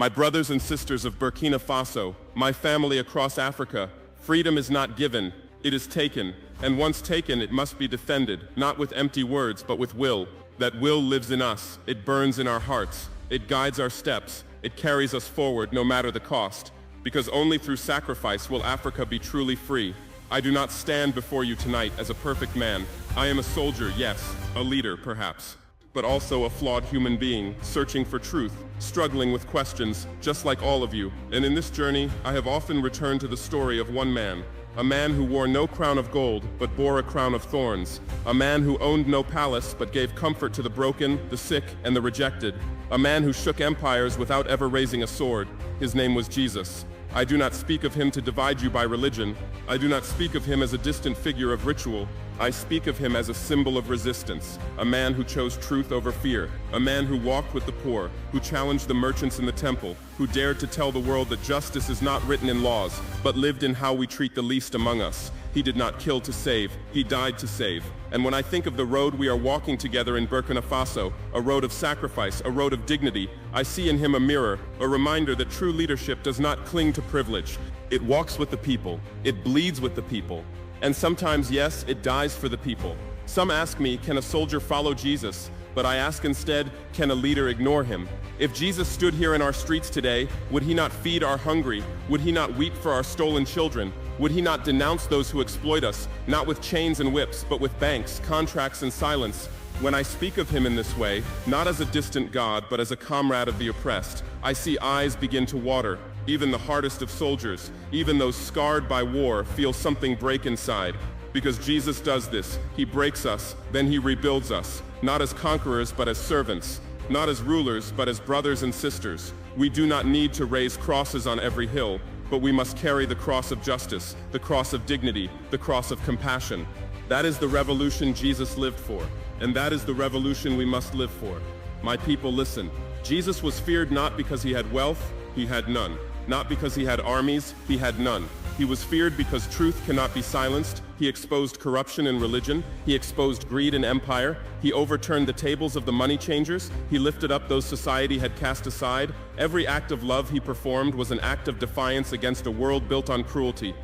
My brothers and sisters of Burkina Faso, my family across Africa, freedom is not given, it is taken, and once taken it must be defended, not with empty words but with will. That will lives in us, it burns in our hearts, it guides our steps, it carries us forward no matter the cost, because only through sacrifice will Africa be truly free. I do not stand before you tonight as a perfect man. I am a soldier, yes, a leader perhaps, but also a flawed human being, searching for truth, struggling with questions, just like all of you. And in this journey, I have often returned to the story of one man, a man who wore no crown of gold, but bore a crown of thorns, a man who owned no palace, but gave comfort to the broken, the sick, and the rejected, a man who shook empires without ever raising a sword. His name was Jesus. I do not speak of him to divide you by religion. I do not speak of him as a distant figure of ritual. I speak of him as a symbol of resistance, a man who chose truth over fear, a man who walked with the poor, who challenged the merchants in the temple, who dared to tell the world that justice is not written in laws, but lived in how we treat the least among us. He did not kill to save, he died to save. And when I think of the road we are walking together in Burkina Faso, a road of sacrifice, a road of dignity, I see in him a mirror, a reminder that true leadership does not cling to privilege. It walks with the people, it bleeds with the people. And sometimes, yes, it dies for the people. Some ask me, can a soldier follow Jesus? But I ask instead, can a leader ignore him? If Jesus stood here in our streets today, would he not feed our hungry? Would he not weep for our stolen children? Would he not denounce those who exploit us, not with chains and whips, but with banks, contracts, and silence? When I speak of him in this way, not as a distant God, but as a comrade of the oppressed, I see eyes begin to water. Even the hardest of soldiers, even those scarred by war, feel something break inside. Because Jesus does this, he breaks us, then he rebuilds us, not as conquerors but as servants, not as rulers but as brothers and sisters. We do not need to raise crosses on every hill, but we must carry the cross of justice, the cross of dignity, the cross of compassion. That is the revolution Jesus lived for, and that is the revolution we must live for. My people, listen. Jesus was feared not because he had wealth, he had none. Not because he had armies, he had none. He was feared because truth cannot be silenced. He exposed corruption in religion. He exposed greed in empire. He overturned the tables of the money changers. He lifted up those society had cast aside. Every act of love he performed was an act of defiance against a world built on cruelty.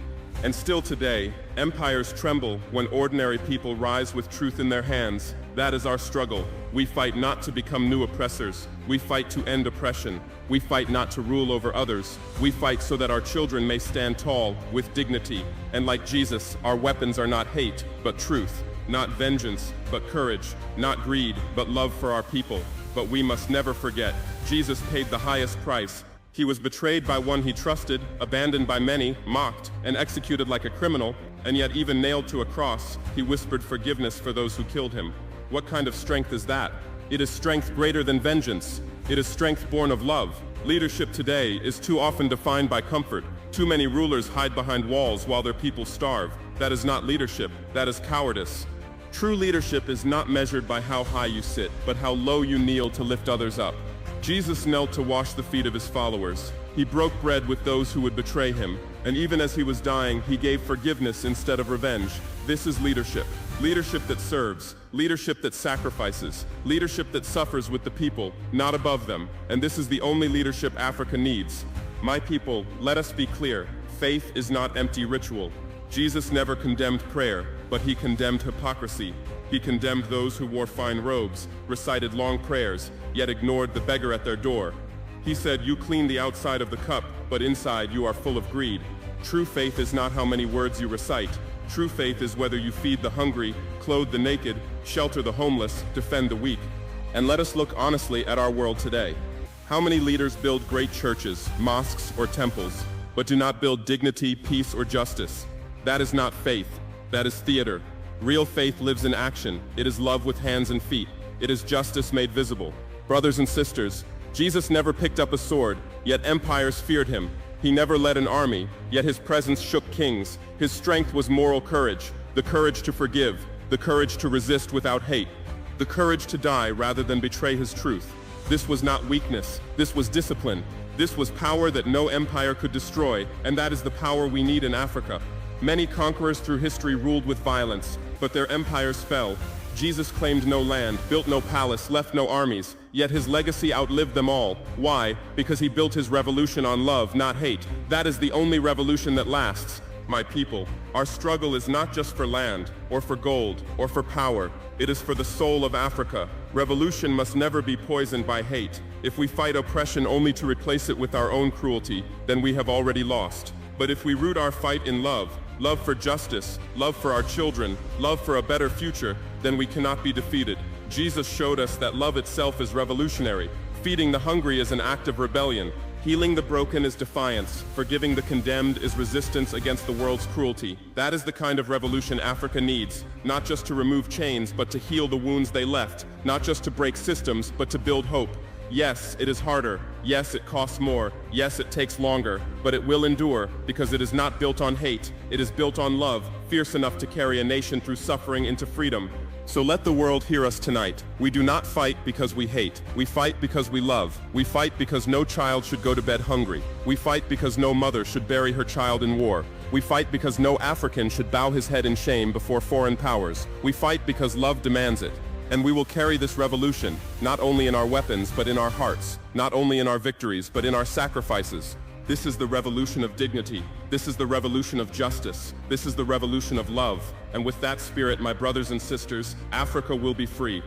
And still today, empires tremble when ordinary people rise with truth in their hands. That is our struggle. We fight not to become new oppressors. We fight to end oppression. We fight not to rule over others. We fight so that our children may stand tall with dignity. And like Jesus, our weapons are not hate, but truth. Not vengeance, but courage. Not greed, but love for our people. But we must never forget, Jesus paid the highest price. He was betrayed by one he trusted, abandoned by many, mocked, and executed like a criminal, and yet even nailed to a cross, he whispered forgiveness for those who killed him. What kind of strength is that? It is strength greater than vengeance. It is strength born of love. Leadership today is too often defined by comfort. Too many rulers hide behind walls while their people starve. That is not leadership, that is cowardice. True leadership is not measured by how high you sit, but how low you kneel to lift others up. Jesus knelt to wash the feet of his followers. He broke bread with those who would betray him, and even as he was dying, he gave forgiveness instead of revenge. This is leadership. Leadership that serves, leadership that sacrifices, leadership that suffers with the people, not above them. And this is the only leadership Africa needs. My people, let us be clear. Faith is not empty ritual. Jesus never condemned prayer, but he condemned hypocrisy. He condemned those who wore fine robes, recited long prayers, yet ignored the beggar at their door. He said, you clean the outside of the cup, but inside you are full of greed. True faith is not how many words you recite. True faith is whether you feed the hungry, clothe the naked, shelter the homeless, defend the weak. And let us look honestly at our world today. How many leaders build great churches, mosques, or temples, but do not build dignity, peace, or justice? That is not faith. That is theater. Real faith lives in action. It is love with hands and feet. It is justice made visible. Brothers and sisters, Jesus never picked up a sword, yet empires feared him. He never led an army, yet his presence shook kings. His strength was moral courage, the courage to forgive, the courage to resist without hate, the courage to die rather than betray his truth. This was not weakness, this was discipline. This was power that no empire could destroy, and that is the power we need in Africa. Many conquerors through history ruled with violence, but their empires fell. Jesus claimed no land, built no palace, left no armies, yet his legacy outlived them all. Why? Because he built his revolution on love, not hate. That is the only revolution that lasts. My people, our struggle is not just for land, or for gold, or for power. It is for the soul of Africa. Revolution must never be poisoned by hate. If we fight oppression only to replace it with our own cruelty, then we have already lost. But if we root our fight in love, love for justice, love for our children, love for a better future, then we cannot be defeated. Jesus showed us that love itself is revolutionary. Feeding the hungry is an act of rebellion. Healing the broken is defiance. Forgiving the condemned is resistance against the world's cruelty. That is the kind of revolution Africa needs, not just to remove chains, but to heal the wounds they left, not just to break systems, but to build hope. Yes, it is harder. Yes, it costs more. Yes, it takes longer. But it will endure, because it is not built on hate. It is built on love, fierce enough to carry a nation through suffering into freedom. So let the world hear us tonight. We do not fight because we hate. We fight because we love. We fight because no child should go to bed hungry. We fight because no mother should bury her child in war. We fight because no African should bow his head in shame before foreign powers. We fight because love demands it. And we will carry this revolution, not only in our weapons, but in our hearts, not only in our victories, but in our sacrifices. This is the revolution of dignity. This is the revolution of justice. This is the revolution of love. And with that spirit, my brothers and sisters, Africa will be free.